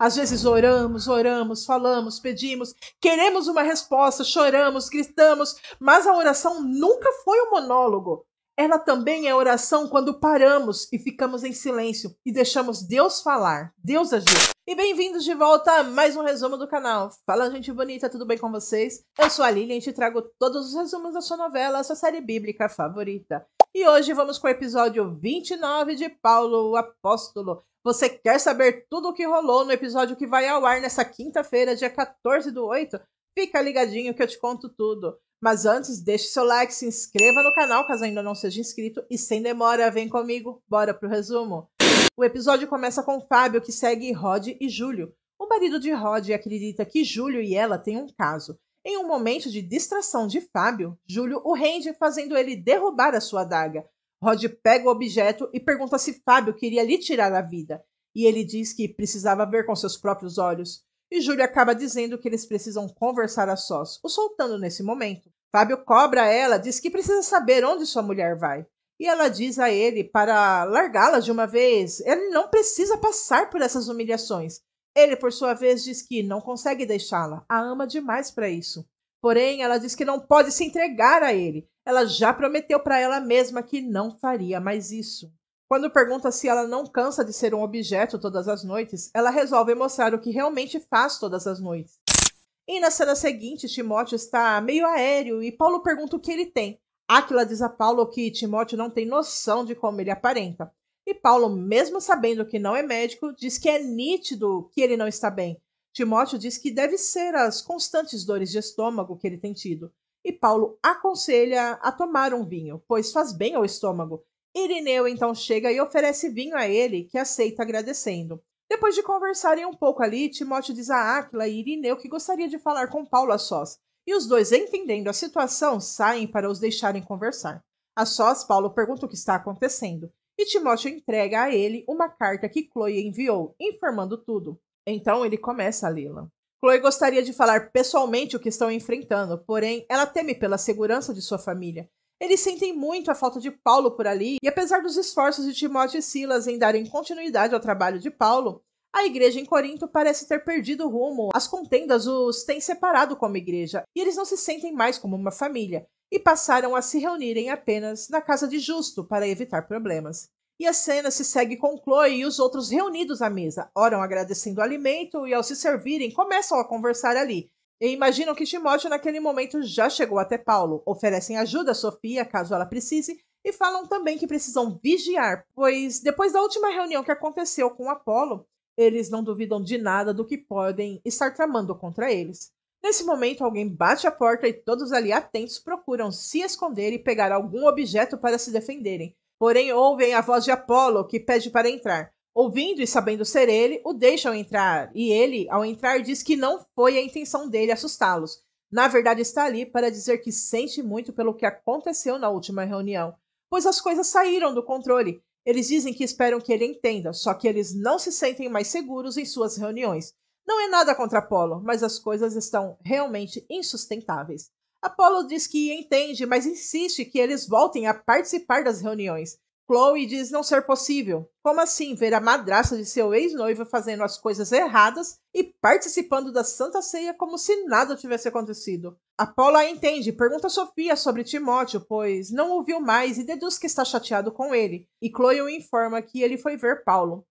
Às vezes oramos, falamos, pedimos, queremos uma resposta, choramos, gritamos, mas a oração nunca foi um monólogo. Ela também é oração quando paramos e ficamos em silêncio e deixamos Deus falar, Deus agir. E bem-vindos de volta a mais um resumo do canal. Fala, gente bonita, tudo bem com vocês? Eu sou a Lilian e te trago todos os resumos da sua novela, a sua série bíblica favorita. E hoje vamos com o episódio 29 de Paulo, o Apóstolo. Você quer saber tudo o que rolou no episódio que vai ao ar nessa quinta-feira, dia 14/8? Fica ligadinho que eu te conto tudo. Mas antes, deixe seu like, se inscreva no canal caso ainda não seja inscrito e sem demora, vem comigo, bora pro resumo. O episódio começa com Fábio, que segue Rod e Júlio. O marido de Rod acredita que Júlio e ela têm um caso. Em um momento de distração de Fábio, Júlio o rende, fazendo ele derrubar a sua adaga. Rod pega o objeto e pergunta se Fábio queria lhe tirar a vida. E ele diz que precisava ver com seus próprios olhos. E Júlio acaba dizendo que eles precisam conversar a sós, o soltando nesse momento. Fábio cobra ela, diz que precisa saber onde sua mulher vai. E ela diz a ele para largá-la de uma vez. Ele não precisa passar por essas humilhações. Ele, por sua vez, diz que não consegue deixá-la. A ama demais para isso. Porém, ela diz que não pode se entregar a ele. Ela já prometeu para ela mesma que não faria mais isso. Quando pergunta se ela não cansa de ser um objeto todas as noites, ela resolve mostrar o que realmente faz todas as noites. E na cena seguinte, Timóteo está meio aéreo e Paulo pergunta o que ele tem. Áquila diz a Paulo que Timóteo não tem noção de como ele aparenta. E Paulo, mesmo sabendo que não é médico, diz que é nítido que ele não está bem. Timóteo diz que deve ser as constantes dores de estômago que ele tem tido. E Paulo aconselha a tomar um vinho, pois faz bem ao estômago. Irineu então chega e oferece vinho a ele, que aceita agradecendo. Depois de conversarem um pouco ali, Timóteo diz a Áquila e Irineu que gostaria de falar com Paulo a sós. E os dois, entendendo a situação, saem para os deixarem conversar. A sós, Paulo pergunta o que está acontecendo. E Timóteo entrega a ele uma carta que Chloe enviou, informando tudo. Então ele começa a lê-la. Chloe gostaria de falar pessoalmente o que estão enfrentando, porém ela teme pela segurança de sua família. Eles sentem muito a falta de Paulo por ali, e apesar dos esforços de Timóteo e Silas em darem continuidade ao trabalho de Paulo, a igreja em Corinto parece ter perdido o rumo. As contendas os têm separado como igreja, e eles não se sentem mais como uma família, e passaram a se reunirem apenas na casa de Justo para evitar problemas. E a cena se segue com Chloe e os outros reunidos à mesa, oram agradecendo o alimento e ao se servirem começam a conversar ali. E imaginam que Timóteo naquele momento já chegou até Paulo, oferecem ajuda a Sofia caso ela precise e falam também que precisam vigiar, pois depois da última reunião que aconteceu com Apolo, eles não duvidam de nada do que podem estar tramando contra eles. Nesse momento, alguém bate a porta e todos ali atentos procuram se esconder e pegar algum objeto para se defenderem. Porém, ouvem a voz de Apolo, que pede para entrar. Ouvindo e sabendo ser ele, o deixam entrar, e ele, ao entrar, diz que não foi a intenção dele assustá-los. Na verdade, está ali para dizer que sente muito pelo que aconteceu na última reunião, pois as coisas saíram do controle. Eles dizem que esperam que ele entenda, só que eles não se sentem mais seguros em suas reuniões. Não é nada contra Apolo, mas as coisas estão realmente insustentáveis. Apolo diz que entende, mas insiste que eles voltem a participar das reuniões. Chloe diz não ser possível. Como assim ver a madrasta de seu ex-noivo fazendo as coisas erradas e participando da Santa Ceia como se nada tivesse acontecido? Apolo a entende e pergunta a Sofia sobre Timóteo, pois não ouviu mais e deduz que está chateado com ele. E Chloe o informa que ele foi ver Paulo.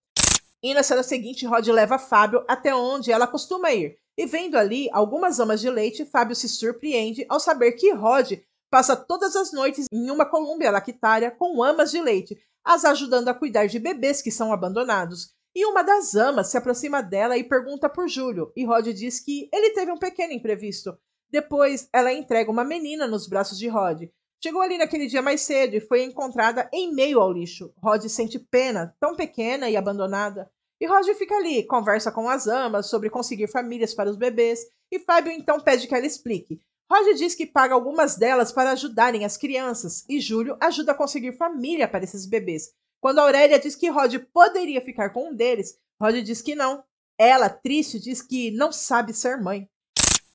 E na cena seguinte, Rod leva Fábio até onde ela costuma ir. E vendo ali algumas amas de leite, Fábio se surpreende ao saber que Rod passa todas as noites em uma colômbia lactária com amas de leite, as ajudando a cuidar de bebês que são abandonados. E uma das amas se aproxima dela e pergunta por Júlio, e Rod diz que ele teve um pequeno imprevisto. Depois, ela entrega uma menina nos braços de Rod. Chegou ali naquele dia mais cedo e foi encontrada em meio ao lixo. Rod sente pena, tão pequena e abandonada. E Rod fica ali, conversa com as amas sobre conseguir famílias para os bebês, e Fábio então pede que ela explique. Rod diz que paga algumas delas para ajudarem as crianças, e Júlio ajuda a conseguir família para esses bebês. Quando Aurélia diz que Rod poderia ficar com um deles, Rod diz que não. Ela, triste, diz que não sabe ser mãe.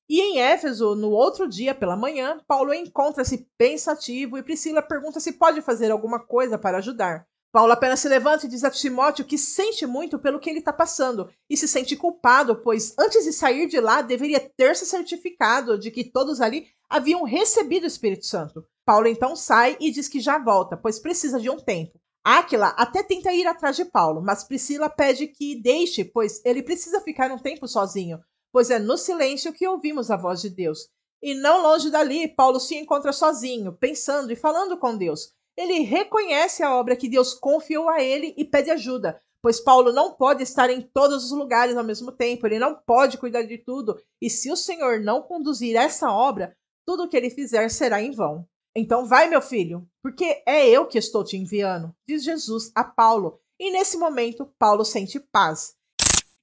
E em Éfeso, no outro dia pela manhã, Paulo encontra-se pensativo e Priscila pergunta se pode fazer alguma coisa para ajudar. Paulo apenas se levanta e diz a Timóteo que sente muito pelo que ele está passando e se sente culpado, pois antes de sair de lá deveria ter se certificado de que todos ali haviam recebido o Espírito Santo. Paulo então sai e diz que já volta, pois precisa de um tempo. Áquila até tenta ir atrás de Paulo, mas Priscila pede que deixe, pois ele precisa ficar um tempo sozinho, pois é no silêncio que ouvimos a voz de Deus. E não longe dali, Paulo se encontra sozinho, pensando e falando com Deus. Ele reconhece a obra que Deus confiou a ele e pede ajuda, pois Paulo não pode estar em todos os lugares ao mesmo tempo, ele não pode cuidar de tudo, e se o Senhor não conduzir essa obra, tudo o que ele fizer será em vão. Então vai, meu filho, porque é eu que estou te enviando, diz Jesus a Paulo. E nesse momento, Paulo sente paz.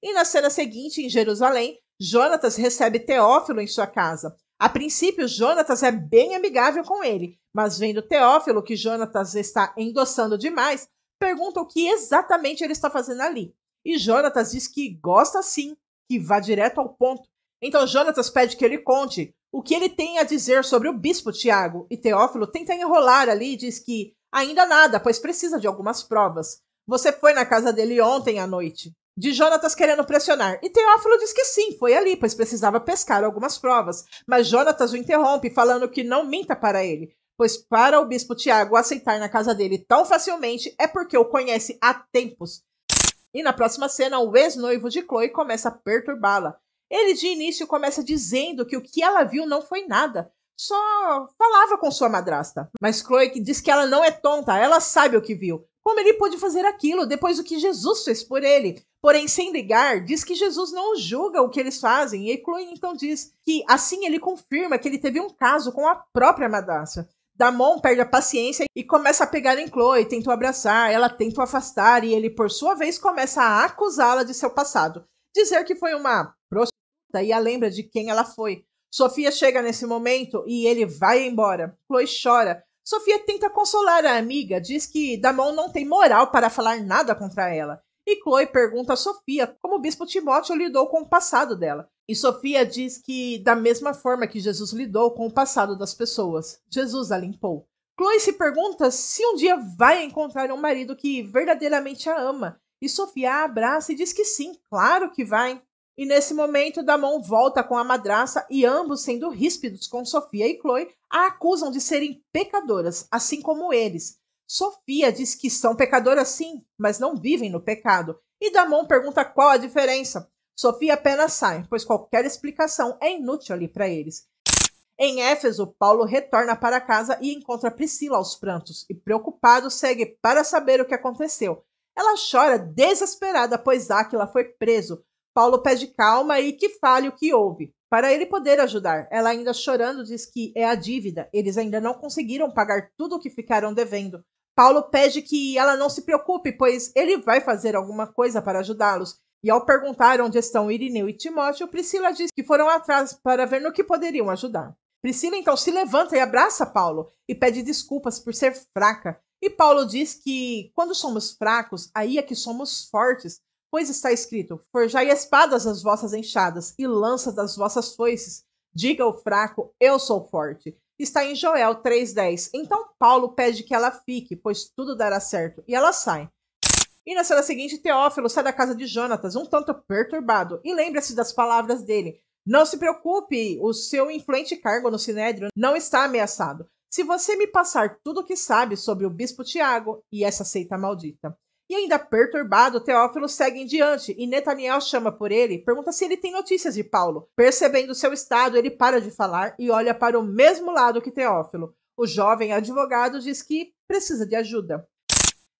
E na cena seguinte, em Jerusalém, Jonatas recebe Teófilo em sua casa. A princípio, Jonatas é bem amigável com ele, mas vendo Teófilo que Jonatas está endossando demais, pergunta o que exatamente ele está fazendo ali. E Jonatas diz que gosta sim, que vá direto ao ponto. Então Jonatas pede que ele conte o que ele tem a dizer sobre o bispo Tiago, e Teófilo tenta enrolar ali e diz que ainda nada, pois precisa de algumas provas. Você foi na casa dele ontem à noite. De Jonatas querendo pressionar. E Teófilo diz que sim, foi ali, pois precisava pescar algumas provas. Mas Jonatas o interrompe, falando que não minta para ele, pois para o bispo Tiago aceitar na casa dele tão facilmente é porque o conhece há tempos. E na próxima cena, o ex-noivo de Chloe começa a perturbá-la. Ele de início começa dizendo que o que ela viu não foi nada, só falava com sua madrasta. Mas Chloe diz que ela não é tonta, ela sabe o que viu. Como ele pôde fazer aquilo depois do que Jesus fez por ele? Porém, sem ligar, diz que Jesus não julga o que eles fazem. E Chloe então diz que assim ele confirma que ele teve um caso com a própria madrasta. Damon perde a paciência e começa a pegar em Chloe, tenta o abraçar, ela tenta o afastar e ele, por sua vez, começa a acusá-la de seu passado. Dizer que foi uma prostituta e a lembra de quem ela foi. Sofia chega nesse momento e ele vai embora. Chloe chora. Sofia tenta consolar a amiga, diz que Damon não tem moral para falar nada contra ela. E Chloe pergunta a Sofia como o bispo Timóteo lidou com o passado dela. E Sofia diz que da mesma forma que Jesus lidou com o passado das pessoas, Jesus a limpou. Chloe se pergunta se um dia vai encontrar um marido que verdadeiramente a ama. E Sofia a abraça e diz que sim, claro que vai. E nesse momento, Damon volta com a madraça e ambos, sendo ríspidos com Sofia e Chloe, a acusam de serem pecadoras, assim como eles. Sofia diz que são pecadoras sim, mas não vivem no pecado. E Damon pergunta qual a diferença. Sofia apenas sai, pois qualquer explicação é inútil ali para eles. Em Éfeso, Paulo retorna para casa e encontra Priscila aos prantos, e preocupado segue para saber o que aconteceu. Ela chora desesperada, pois Áquila foi preso. Paulo pede calma e que fale o que houve, para ele poder ajudar. Ela ainda chorando diz que é a dívida, eles ainda não conseguiram pagar tudo o que ficaram devendo. Paulo pede que ela não se preocupe, pois ele vai fazer alguma coisa para ajudá-los. E ao perguntar onde estão Irineu e Timóteo, Priscila diz que foram atrás para ver no que poderiam ajudar. Priscila então se levanta e abraça Paulo e pede desculpas por ser fraca. E Paulo diz que quando somos fracos, aí é que somos fortes. Pois está escrito, forjai espadas das vossas enxadas e lanças das vossas foices. Diga ao fraco, eu sou forte. Está em Joel 3,10. Então Paulo pede que ela fique, pois tudo dará certo. E ela sai. E na cena seguinte, Teófilo sai da casa de Jonatas, um tanto perturbado, e lembra-se das palavras dele. Não se preocupe, o seu influente cargo no Sinédrio não está ameaçado. Se você me passar tudo o que sabe sobre o bispo Tiago e essa seita maldita. E ainda perturbado, Teófilo segue em diante e Netaniel chama por ele, pergunta se ele tem notícias de Paulo. Percebendo seu estado, ele para de falar e olha para o mesmo lado que Teófilo. O jovem advogado diz que precisa de ajuda.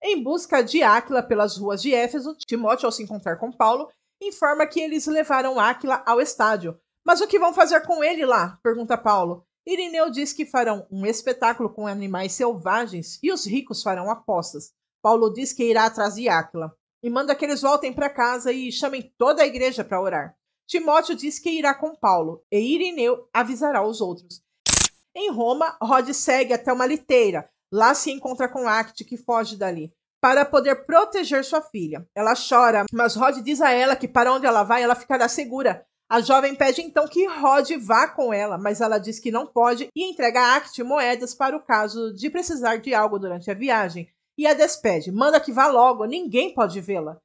Em busca de Áquila pelas ruas de Éfeso, Timóteo, ao se encontrar com Paulo, informa que eles levaram Áquila ao estádio. Mas o que vão fazer com ele lá? Pergunta Paulo. Irineu diz que farão um espetáculo com animais selvagens e os ricos farão apostas. Paulo diz que irá atrás de Áquila e manda que eles voltem para casa e chamem toda a igreja para orar. Timóteo diz que irá com Paulo e Irineu avisará os outros. Em Roma, Rod segue até uma liteira. Lá se encontra com Acte, que foge dali, para poder proteger sua filha. Ela chora, mas Rod diz a ela que para onde ela vai, ela ficará segura. A jovem pede então que Rod vá com ela, mas ela diz que não pode e entrega a Acte moedas para o caso de precisar de algo durante a viagem. e a despede. Manda que vá logo, ninguém pode vê-la.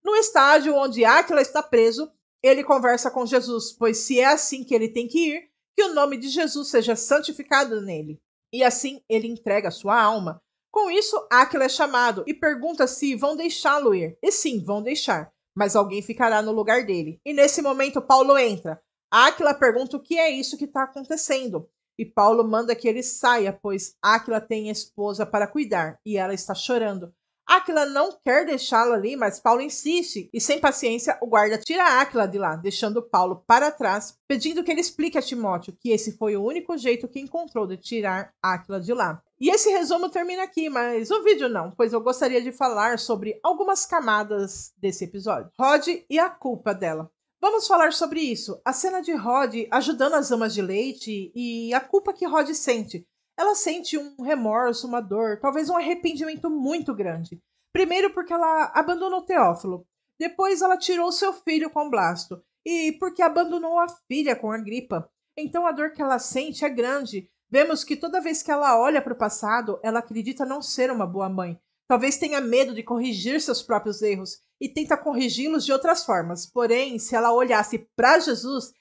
No estádio onde Áquila está preso, ele conversa com Jesus, pois se é assim que ele tem que ir, que o nome de Jesus seja santificado nele. E assim ele entrega sua alma. Com isso, Áquila é chamado e pergunta se vão deixá-lo ir. E sim, vão deixar, mas alguém ficará no lugar dele. E nesse momento, Paulo entra. Áquila pergunta o que é isso que está acontecendo. E Paulo manda que ele saia, pois Áquila tem esposa para cuidar e ela está chorando. Áquila não quer deixá-la ali, mas Paulo insiste e, sem paciência, o guarda tira Áquila de lá, deixando Paulo para trás, pedindo que ele explique a Timóteo que esse foi o único jeito que encontrou de tirar Áquila de lá. E esse resumo termina aqui, mas o vídeo não, pois eu gostaria de falar sobre algumas camadas desse episódio. Rod e a culpa dela. Vamos falar sobre isso. A cena de Rod ajudando as amas de leite e a culpa que Rod sente. Ela sente um remorso, uma dor, talvez um arrependimento muito grande. Primeiro porque ela abandonou Teófilo. Depois ela tirou seu filho com Blasto. E porque abandonou a filha com Agripa. Então a dor que ela sente é grande. Vemos que toda vez que ela olha para o passado, ela acredita não ser uma boa mãe. Talvez tenha medo de corrigir seus próprios erros e tenta corrigi-los de outras formas. Porém, se ela olhasse para Jesus,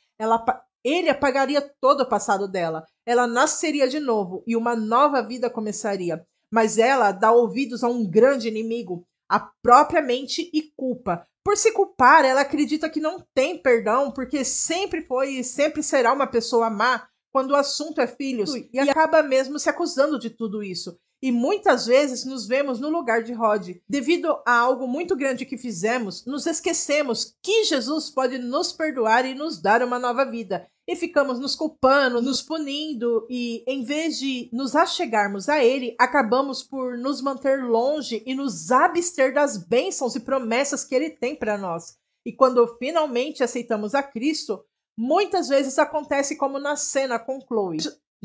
ele apagaria todo o passado dela. Ela nasceria de novo e uma nova vida começaria. Mas ela dá ouvidos a um grande inimigo, a própria mente e culpa. Por se culpar, ela acredita que não tem perdão, porque sempre foi e sempre será uma pessoa má quando o assunto é filhos, e acaba mesmo se acusando de tudo isso. E muitas vezes nos vemos no lugar de Rod. Devido a algo muito grande que fizemos, nos esquecemos que Jesus pode nos perdoar e nos dar uma nova vida. E ficamos nos culpando, nos punindo, e em vez de nos achegarmos a Ele, acabamos por nos manter longe e nos abster das bênçãos e promessas que Ele tem para nós. E quando finalmente aceitamos a Cristo, muitas vezes acontece como na cena com Chloe.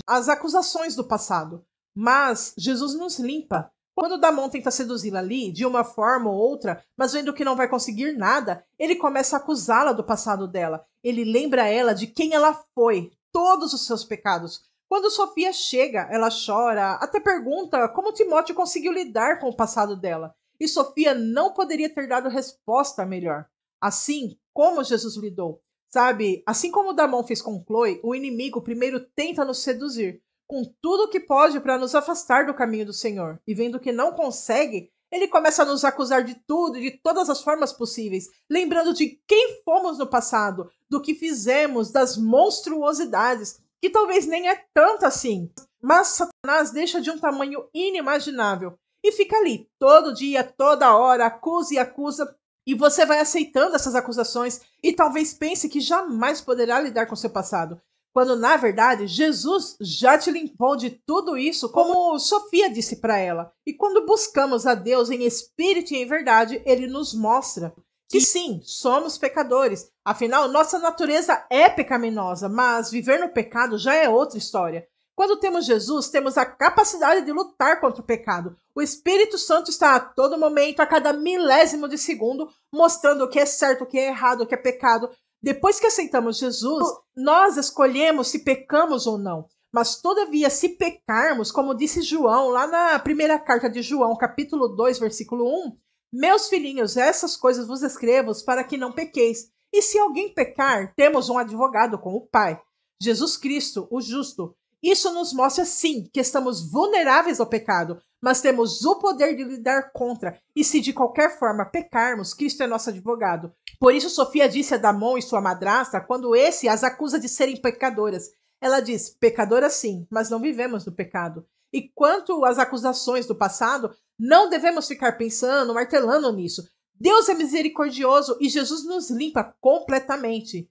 As acusações do passado. Mas Jesus nos limpa. Quando Damon tenta seduzi-la ali, de uma forma ou outra, mas vendo que não vai conseguir nada, ele começa a acusá-la do passado dela. Ele lembra ela de quem ela foi, todos os seus pecados. Quando Sofia chega, ela chora, até pergunta como Timóteo conseguiu lidar com o passado dela. E Sofia não poderia ter dado resposta melhor. Assim como Jesus lidou. Sabe, assim como Damon fez com Chloe, o inimigo primeiro tenta nos seduzir com tudo que pode para nos afastar do caminho do Senhor. E vendo que não consegue, ele começa a nos acusar de tudo e de todas as formas possíveis, lembrando de quem fomos no passado, do que fizemos, das monstruosidades, que talvez nem é tanto assim. Mas Satanás deixa de um tamanho inimaginável e fica ali, todo dia, toda hora, acusa e acusa, e você vai aceitando essas acusações e talvez pense que jamais poderá lidar com seu passado. Quando, na verdade, Jesus já te limpou de tudo isso, como Sofia disse para ela. E quando buscamos a Deus em espírito e em verdade, Ele nos mostra que sim, somos pecadores. Afinal, nossa natureza é pecaminosa, mas viver no pecado já é outra história. Quando temos Jesus, temos a capacidade de lutar contra o pecado. O Espírito Santo está a todo momento, a cada milésimo de segundo, mostrando o que é certo, o que é errado, o que é pecado. Depois que aceitamos Jesus, nós escolhemos se pecamos ou não. Mas, todavia, se pecarmos, como disse João, lá na primeira carta de João, capítulo 2, versículo 1, meus filhinhos, essas coisas vos escrevo para que não pequeis. E se alguém pecar, temos um advogado com o Pai, Jesus Cristo, o justo. Isso nos mostra, sim, que estamos vulneráveis ao pecado, mas temos o poder de lidar contra. E se de qualquer forma pecarmos, Cristo é nosso advogado. Por isso Sofia disse a Damon e sua madrasta, quando esse as acusa de serem pecadoras. Ela diz, pecadora sim, mas não vivemos no pecado. E quanto às acusações do passado, não devemos ficar pensando, martelando nisso. Deus é misericordioso e Jesus nos limpa completamente.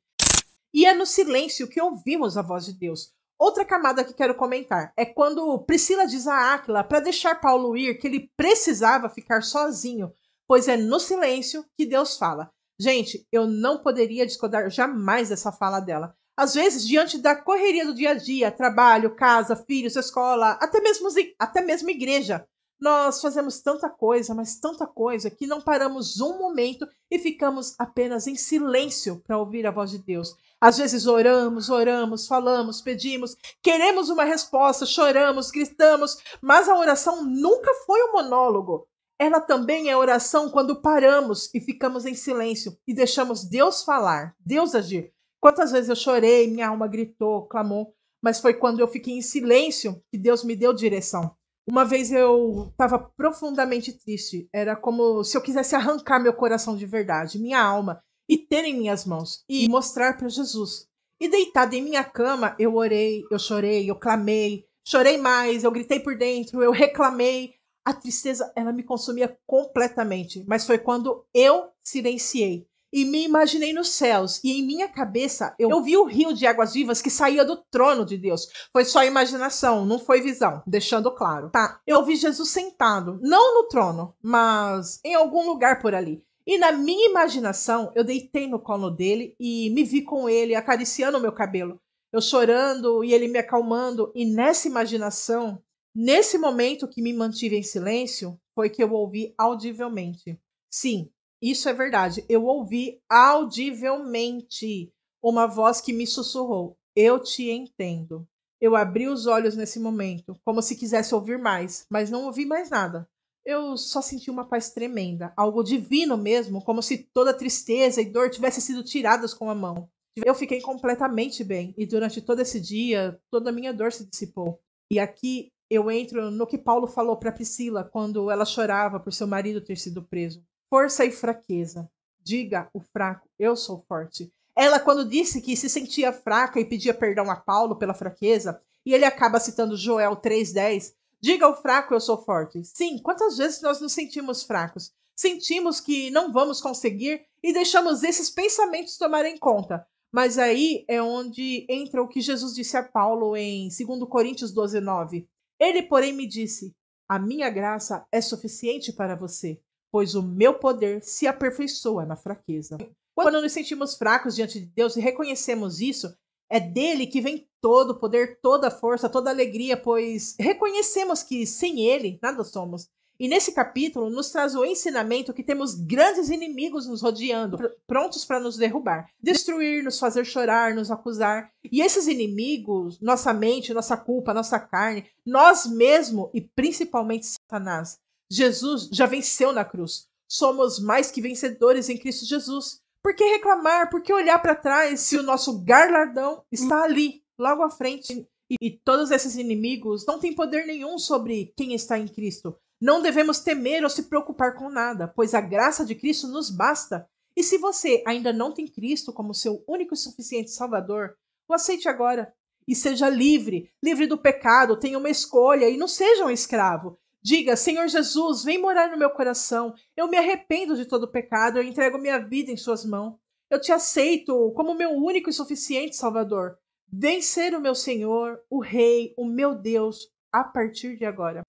E é no silêncio que ouvimos a voz de Deus. Outra camada que quero comentar é quando Priscila diz a Áquila para deixar Paulo ir que ele precisava ficar sozinho, pois é no silêncio que Deus fala. Gente, eu não poderia discordar jamais dessa fala dela. Às vezes, diante da correria do dia a dia, trabalho, casa, filhos, escola, até mesmo igreja, Nós fazemos tanta coisa, mas tanta coisa, que não paramos um momento e ficamos apenas em silêncio para ouvir a voz de Deus. Às vezes oramos, oramos, falamos, pedimos, queremos uma resposta, choramos, gritamos, mas a oração nunca foi um monólogo. Ela também é oração quando paramos e ficamos em silêncio e deixamos Deus falar, Deus agir. Quantas vezes eu chorei, minha alma gritou, clamou, mas foi quando eu fiquei em silêncio que Deus me deu direção. Uma vez eu estava profundamente triste. Era como se eu quisesse arrancar meu coração de verdade, minha alma, e ter em minhas mãos e mostrar para Jesus. E deitada em minha cama, eu orei, eu chorei, eu clamei, chorei mais, eu gritei por dentro, eu reclamei. A tristeza, ela me consumia completamente, mas foi quando eu silenciei e me imaginei nos céus, e em minha cabeça eu vi o rio de águas vivas que saía do trono de Deus. Foi só imaginação, não foi visão, deixando claro. Tá, eu vi Jesus sentado, não no trono, mas em algum lugar por ali. E na minha imaginação, eu deitei no colo dele e me vi com ele acariciando o meu cabelo. Eu chorando e ele me acalmando, e nessa imaginação, nesse momento que me mantive em silêncio, foi que eu ouvi audivelmente. Sim, isso é verdade. Eu ouvi audivelmente uma voz que me sussurrou: Eu te entendo. Eu abri os olhos nesse momento, como se quisesse ouvir mais, mas não ouvi mais nada. Eu só senti uma paz tremenda, algo divino mesmo, como se toda tristeza e dor tivessem sido tiradas com a mão. Eu fiquei completamente bem, e durante todo esse dia, toda a minha dor se dissipou. E aqui eu entro no que Paulo falou para Priscila quando ela chorava por seu marido ter sido preso. Força e fraqueza. Diga o fraco, eu sou forte. Ela, quando disse que se sentia fraca e pedia perdão a Paulo pela fraqueza, e ele acaba citando Joel 3,10, diga ao fraco, eu sou forte. Sim, quantas vezes nós nos sentimos fracos? Sentimos que não vamos conseguir e deixamos esses pensamentos tomarem conta. Mas aí é onde entra o que Jesus disse a Paulo em 2 Coríntios 12,9. Ele, porém, me disse: A minha graça é suficiente para você, pois o meu poder se aperfeiçoa na fraqueza. Quando nos sentimos fracos diante de Deus e reconhecemos isso, é dele que vem todo o poder, toda a força, toda a alegria, pois reconhecemos que sem ele nada somos. E nesse capítulo nos traz o ensinamento que temos grandes inimigos nos rodeando, prontos para nos derrubar, destruir, nos fazer chorar, nos acusar. E esses inimigos, nossa mente, nossa culpa, nossa carne, nós mesmos e principalmente Satanás. Jesus já venceu na cruz. Somos mais que vencedores em Cristo Jesus. Por que reclamar? Por que olhar para trás se o nosso galardão está ali, logo à frente? E todos esses inimigos não têm poder nenhum sobre quem está em Cristo. Não devemos temer ou se preocupar com nada, pois a graça de Cristo nos basta. E se você ainda não tem Cristo como seu único e suficiente Salvador, o aceite agora. E seja livre, livre do pecado, tenha uma escolha e não seja um escravo. Diga: Senhor Jesus, vem morar no meu coração. Eu me arrependo de todo pecado, eu entrego minha vida em suas mãos. Eu te aceito como meu único e suficiente Salvador. Vem ser o meu Senhor, o Rei, o meu Deus, a partir de agora.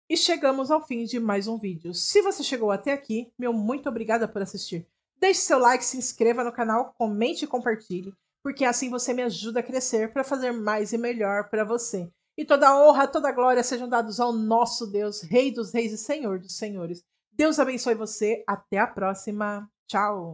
E chegamos ao fim de mais um vídeo. Se você chegou até aqui, meu muito obrigada por assistir. Deixe seu like, se inscreva no canal, comente e compartilhe, porque assim você me ajuda a crescer para fazer mais e melhor para você. E toda a honra, toda a glória sejam dados ao nosso Deus, Rei dos Reis e Senhor dos Senhores. Deus abençoe você. Até a próxima. Tchau.